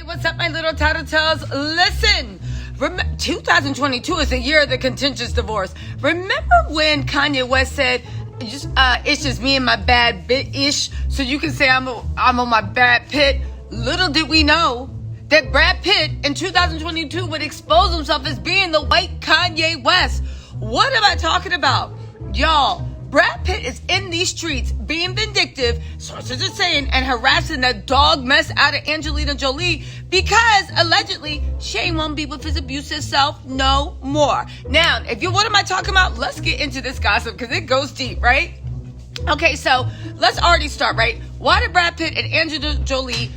what's up, my little Tattle Tells? Listen, 2022 is the year of the contentious divorce. Remember when Kanye West said, it's just me and my bad bit-ish, so you can say I'm on my bad Pitt? Little did we know that Brad Pitt in 2022 would expose himself as being the white Kanye West. What am I talking about? Y'all, Brad Pitt is in these streets being vindictive, sources are saying, and harassing the dog mess out of Angelina Jolie because allegedly she ain't won't be with his abusive self no more. Now, what am I talking about? Let's get into this gossip because it goes deep, right? Okay, so let's already start, right? Why did Brad Pitt and Angelina Jolie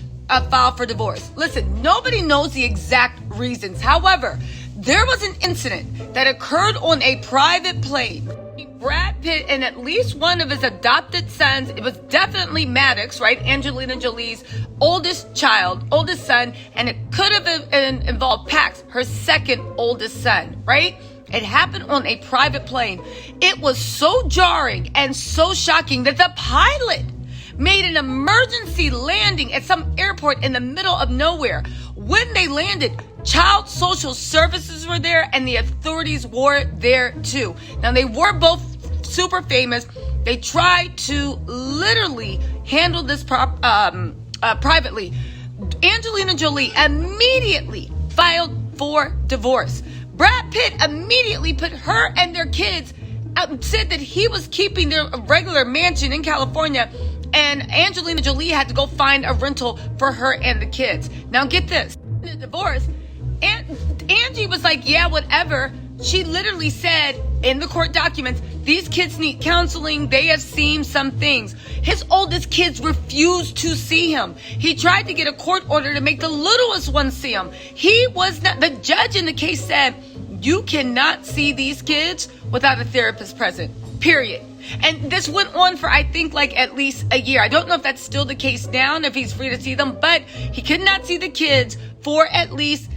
file for divorce? Listen, nobody knows the exact reasons. However, there was an incident that occurred on a private plane. Brad Pitt and at least one of his adopted sons, it was definitely Maddox, right? Angelina Jolie's oldest son, and it could have involved Pax, her second oldest son, right? It happened on a private plane. It was so jarring and so shocking that the pilot made an emergency landing at some airport in the middle of nowhere. When they landed, Child Social Services were there and the authorities were there too. Now, they were both super famous. They tried to literally handle this privately. Angelina Jolie immediately filed for divorce. Brad Pitt immediately put her and their kids out, said that he was keeping their regular mansion in California, and Angelina Jolie had to go find a rental for her and the kids. Now get this, in the divorce, Angie was like, yeah, whatever. She literally said in the court documents, these kids need counseling. They have seen some things. His oldest kids refused to see him. He tried to get a court order to make the littlest one see him. He was not, the judge in the case said, you cannot see these kids without a therapist present, period. And this went on for, I think, like at least a year. I don't know if that's still the case now, if he's free to see them, but he could not see the kids for at least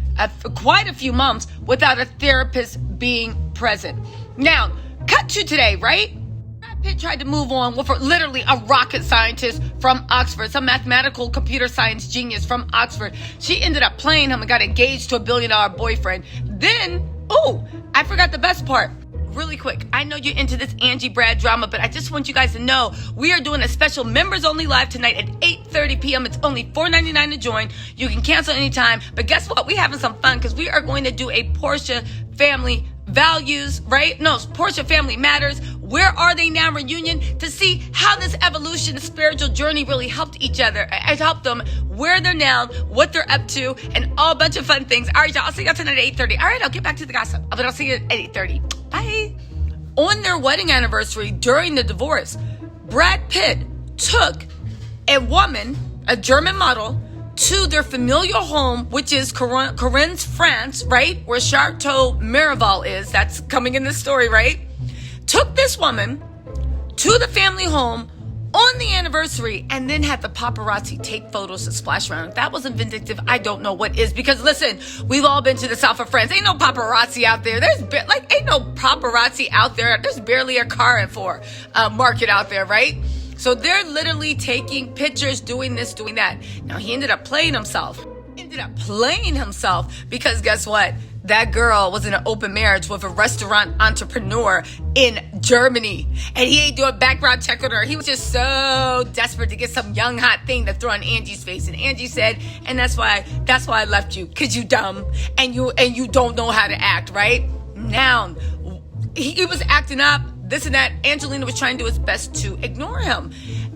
quite a few months without a therapist being present. Now, cut to today, right? Brad Pitt tried to move on with literally a rocket scientist from Oxford, some mathematical computer science genius from Oxford. She ended up playing him and got engaged to a $1 billion boyfriend. Then, I forgot the best part. Really quick, I know you're into this Angie Brad drama, but I just want you guys to know we are doing a special members only live tonight at 8:30 p.m. It's only $4.99 to join. You can cancel anytime, but guess what? We're having some fun because we are going to do a Portia family values, right? No, Portia Family Matters. Where are they now reunion to see how this evolution, spiritual journey really helped each other. It helped them where they're now, what they're up to, and all a bunch of fun things. All right, y'all, I'll see y'all tonight at 8:30. All right, I'll get back to the gossip, but I'll see you at 8:30. Bye. On their wedding anniversary during the divorce, Brad Pitt took a woman, a German model, to their familial home, which is Corinne's, France, right? Where Chateau Miraval is. That's coming in this story, right? Took this woman to the family home on the anniversary and then had the paparazzi take photos and splash around. If that wasn't vindictive, I don't know what is. Because listen, we've all been to the south of France. Ain't no paparazzi out there. Ain't no paparazzi out there. There's barely a car for market out there, right? So they're literally taking pictures, doing this, doing that. Now he ended up playing himself. Because guess what? That girl was in an open marriage with a restaurant entrepreneur in Germany. And he ain't doing background check on her. He was just so desperate to get some young hot thing to throw on Angie's face. And Angie said, and that's why I left you. Cause you dumb and you don't know how to act, right? Now, he was acting up, this and that. Angelina was trying to do his best to ignore him.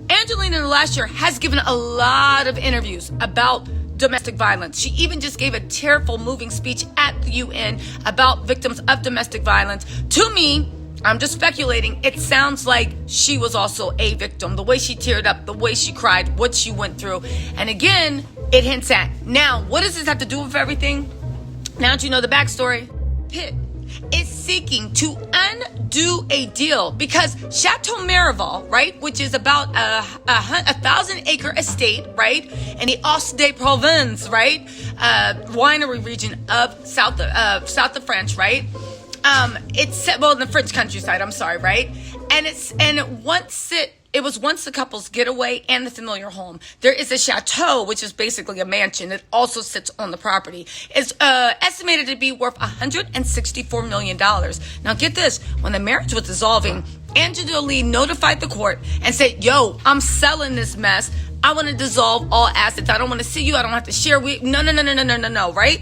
Angelina in the last year has given a lot of interviews about domestic violence. She even just gave a tearful, moving speech at the UN about victims of domestic violence. To me, I'm just speculating, it sounds like she was also a victim. The way she teared up, the way she cried, what she went through. And again, it hints at, now, what does this have to do with everything? Now that you know the backstory, Pitt is seeking to undo a deal because Chateau Miraval, right, which is about a 1,000-acre estate, right, in the Hauts-de-Provence, right, winery region of south of France, right. It's in the French countryside. I'm sorry, right, and once it It was once the couple's getaway and the familiar home. There is a chateau, which is basically a mansion that also sits on the property. It's estimated to be worth $164 million. Now get this, when the marriage was dissolving, Jolie notified the court and said, yo, I'm selling this mess. I want to dissolve all assets. I don't want to see you. I don't have to share with you. No, right?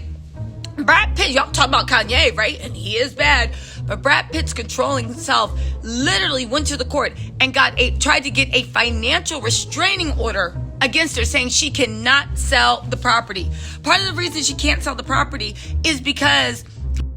Brad Pitt, y'all talk about Kanye, right? And he is bad. But Brad Pitt's controlling himself literally went to the court and tried to get a financial restraining order against her, saying she cannot sell the property. Part of the reason she can't sell the property is because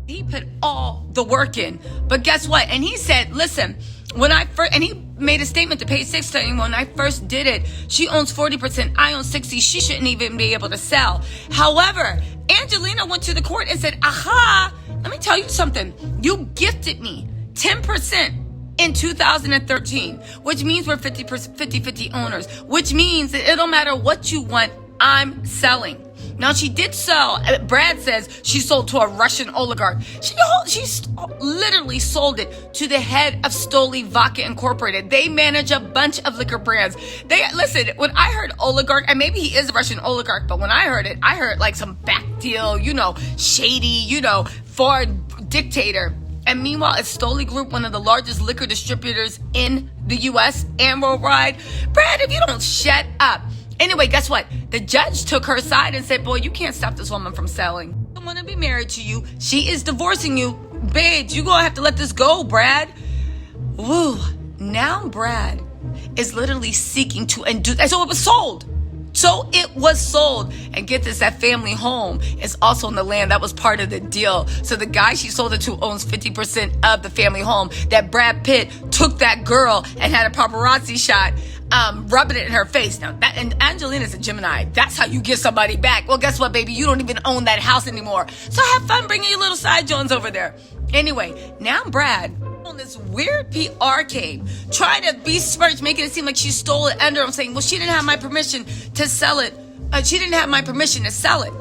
he put all the work in. But guess what? And he said, listen, and he made a statement to Page 6 saying, when I first did it, she owns 40%, I own 60%, she shouldn't even be able to sell. However, Angelina went to the court and said, aha, let me tell you something. You gifted me 10% in 2013, which means we're 50-50 owners, which means that it don't matter what you want, I'm selling. Now, she did sell, Brad says she sold to a Russian oligarch. She literally sold it to the head of Jolie Vodka Incorporated. They manage a bunch of liquor brands. Listen, when I heard oligarch, and maybe he is a Russian oligarch, but when I heard it, I heard like some back deal, shady, foreign dictator. And meanwhile, it's Jolie Group, one of the largest liquor distributors in the U.S. and worldwide. Brad, if you don't shut up. Anyway, guess what? The judge took her side and said, boy, you can't stop this woman from selling. I don't want to be married to you. She is divorcing you. Babes, you're going to have to let this go, Brad. Woo. Now Brad is literally seeking to undo. So it was sold. And get this, that family home is also on the land. That was part of the deal. So the guy she sold it to owns 50% of the family home. That Brad Pitt took that girl and had a paparazzi shot rubbing it in her face. Now, and Angelina's a Gemini. That's how you get somebody back. Well, guess what, baby? You don't even own that house anymore. So have fun bringing your little side Jones over there. Anyway, now Brad on this weird PR game, trying to besmirch, making it seem like she stole it under him, saying, well, she didn't have my permission to sell it. She didn't have my permission to sell it.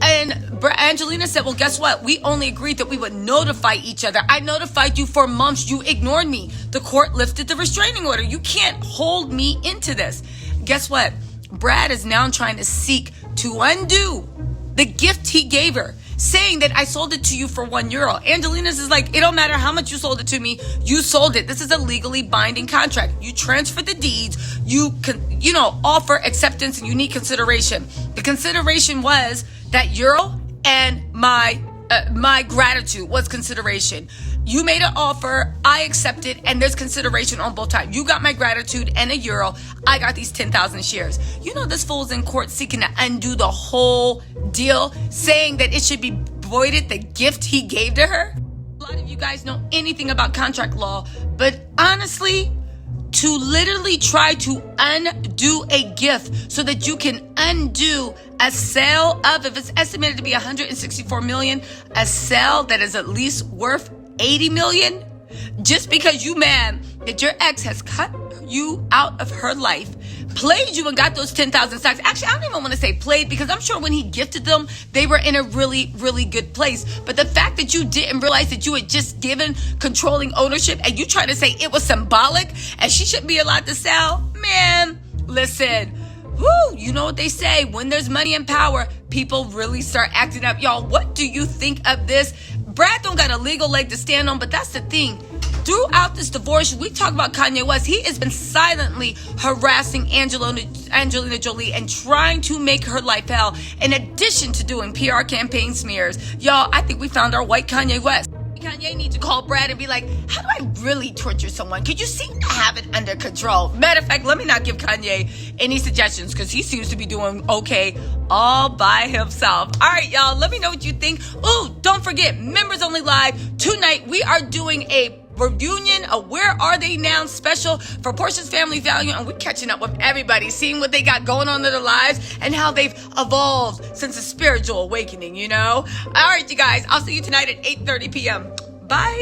And Angelina said, well, guess what? We only agreed that we would notify each other. I notified you for months. You ignored me. The court lifted the restraining order. You can't hold me into this. Guess what? Brad is now trying to seek to undo the gift he gave her, saying that I sold it to you for €1. Angelina's is like, it don't matter how much you sold it to me. You sold it. This is a legally binding contract. You transfer the deeds. You can, offer acceptance and unique consideration. The consideration was that euro and my gratitude was consideration. You made an offer, I accepted, and there's consideration on both sides. You got my gratitude and €1. I got these 10,000 shares. This fool's in court seeking to undo the whole deal, saying that it should be voided, the gift he gave to her. A lot of you guys know anything about contract law, but honestly, to literally try to undo a gift so that you can undo a sale of, if it's estimated to be $164 million, a sale that is at least worth $80 million, just because you mad that your ex has cut you out of her life, played you and got those 10,000 stocks. Actually, I don't even want to say played, because I'm sure when he gifted them, they were in a really, really good place. But the fact that you didn't realize that you had just given controlling ownership and you try to say it was symbolic and she shouldn't be allowed to sell, man, listen. Woo, you know what they say, when there's money and power, people really start acting up. Y'all, what do you think of this? Brad don't got a legal leg to stand on, but that's the thing. Throughout this divorce, we talk about Kanye West. He has been silently harassing Angelina Jolie and trying to make her life hell, in addition to doing PR campaign smears. Y'all, I think we found our white Kanye West. Kanye needs to call Brad and be like, how do I really torture someone? Could you seem to have it under control? Matter of fact, let me not give Kanye any suggestions, because he seems to be doing okay all by himself. All right, y'all, let me know what you think. Ooh, don't forget, Members Only Live. Tonight, we are doing a reunion, a Where Are They Now special for Portia's Family Value, and we're catching up with everybody, seeing what they got going on in their lives and how they've evolved since a spiritual awakening, All right, you guys, I'll see you tonight at 8:30 p.m. Bye.